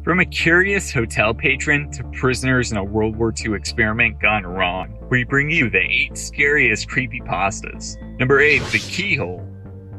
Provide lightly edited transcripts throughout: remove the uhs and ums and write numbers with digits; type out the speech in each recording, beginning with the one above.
From a curious hotel patron to prisoners in a World War II experiment gone wrong, we bring you the 8 scariest creepypastas. Number 8, the keyhole.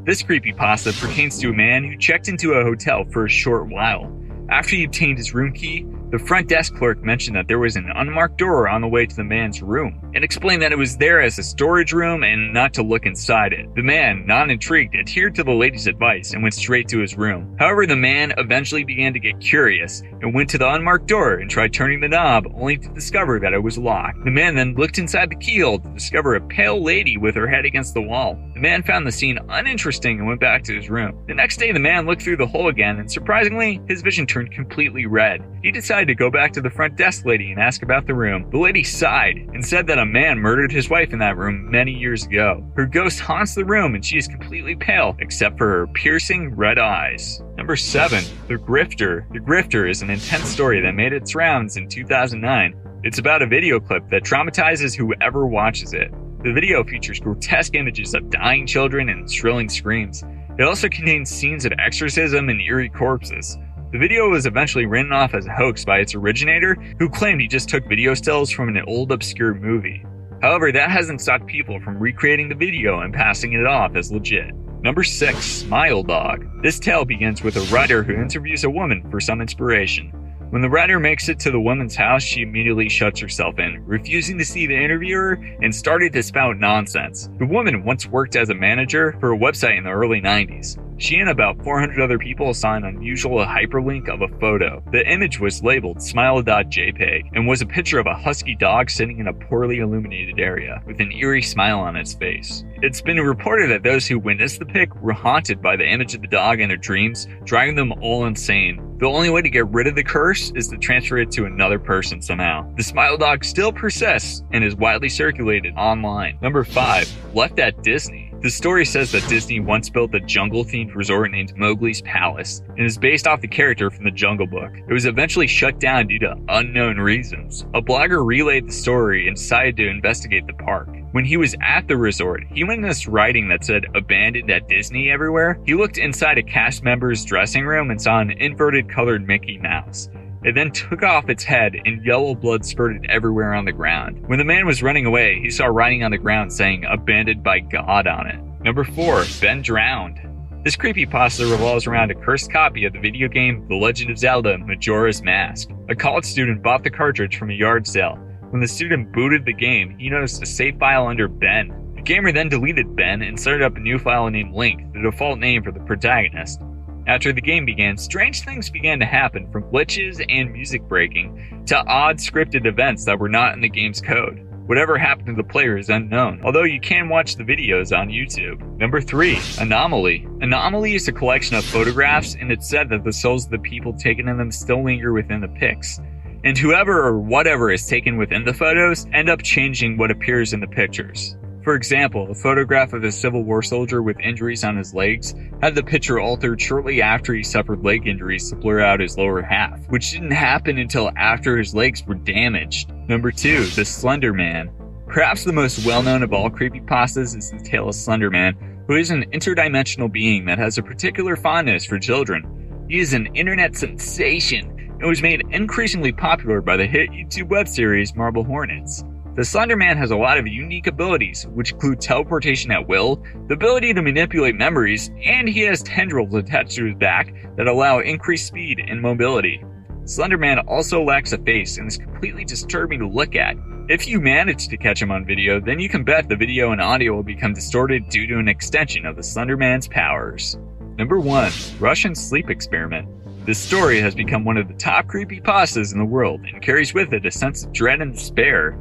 This creepypasta pertains to a man who checked into a hotel for a short while. After he obtained his room key, the front desk clerk mentioned that there was an unmarked door on the way to the man's room, and explained that it was there as a storage room and not to look inside it. The man, not intrigued, adhered to the lady's advice and went straight to his room. However, the man eventually began to get curious and went to the unmarked door and tried turning the knob, only to discover that it was locked. The man then looked inside the keyhole to discover a pale lady with her head against the wall. The man found the scene uninteresting and went back to his room. The next day, the man looked through the hole again, and surprisingly, his vision turned completely red. He decided to go back to the front desk lady and ask about the room. The lady sighed and said that a man murdered his wife in that room many years ago. Her ghost haunts the room and she is completely pale except for her piercing red eyes. Number 7, the grifter. The grifter is an intense story that made its rounds in 2009. It's about a video clip that traumatizes whoever watches it. The video features grotesque images of dying children and shrilling screams. It also contains scenes of exorcism and eerie corpses. The video was eventually written off as a hoax by its originator, who claimed he just took video stills from an old obscure movie. However, that hasn't stopped people from recreating the video and passing it off as legit. Number 6, Smile Dog. This tale begins with a writer who interviews a woman for some inspiration. When the writer makes it to the woman's house, she immediately shuts herself in, refusing to see the interviewer and started to spout nonsense. The woman once worked as a manager for a website in the early 90s. She and about 400 other people saw an unusual hyperlink of a photo. The image was labeled smile.jpg and was a picture of a husky dog sitting in a poorly illuminated area with an eerie smile on its face. It's been reported that those who witnessed the pic were haunted by the image of the dog in their dreams, driving them all insane. The only way to get rid of the curse is to transfer it to another person somehow. The smile dog still persists and is widely circulated online. Number 5, Left at Disney. The story says that Disney once built a jungle-themed resort named Mowgli's Palace and is based off the character from the Jungle Book. It was eventually shut down due to unknown reasons. A blogger relayed the story and decided to investigate the park. When he was at the resort, he witnessed writing that said "abandoned at Disney" everywhere. He looked inside a cast member's dressing room and saw an inverted colored Mickey Mouse. It then took off its head and yellow blood spurted everywhere on the ground. When the man was running away, he saw writing on the ground saying "abandoned by God" on it. Number 4, Ben Drowned. This creepypasta revolves around a cursed copy of the video game The Legend of Zelda Majora's Mask. A college student bought the cartridge from a yard sale. When the student booted the game, he noticed a save file under Ben. The gamer then deleted Ben and started up a new file named Link, the default name for the protagonist. After the game began, strange things began to happen, from glitches and music breaking to odd scripted events that were not in the game's code. Whatever happened to the player is unknown, although you can watch the videos on YouTube. Number 3, Anomaly. Anomaly is a collection of photographs, and it's said that the souls of the people taken in them still linger within the pics. And whoever or whatever is taken within the photos end up changing what appears in the pictures. For example, a photograph of a Civil War soldier with injuries on his legs had the picture altered shortly after he suffered leg injuries to blur out his lower half, which didn't happen until after his legs were damaged. Number 2, the Slender Man. Perhaps the most well-known of all creepypastas is the tale of Slender Man, who is an interdimensional being that has a particular fondness for children. He is an internet sensation and was made increasingly popular by the hit YouTube web series Marble Hornets. The Slender Man has a lot of unique abilities, which include teleportation at will, the ability to manipulate memories, and he has tendrils attached to his back that allow increased speed and mobility. Slender Man also lacks a face and is completely disturbing to look at. If you manage to catch him on video, then you can bet the video and audio will become distorted due to an extension of the Slender Man's powers. Number 1, Russian Sleep Experiment. This story has become one of the top creepypastas in the world and carries with it a sense of dread and despair.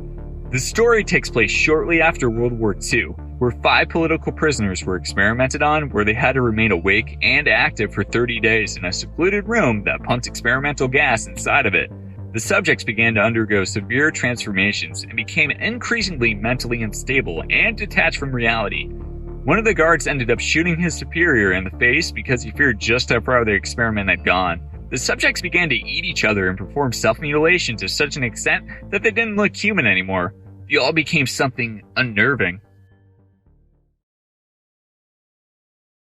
The story takes place shortly after World War II, where 5 political prisoners were experimented on, where they had to remain awake and active for 30 days in a secluded room that pumped experimental gas inside of it. The subjects began to undergo severe transformations and became increasingly mentally unstable and detached from reality. One of the guards ended up shooting his superior in the face because he feared just how far the experiment had gone. The subjects began to eat each other and perform self-mutilation to such an extent that they didn't look human anymore. They all became something unnerving.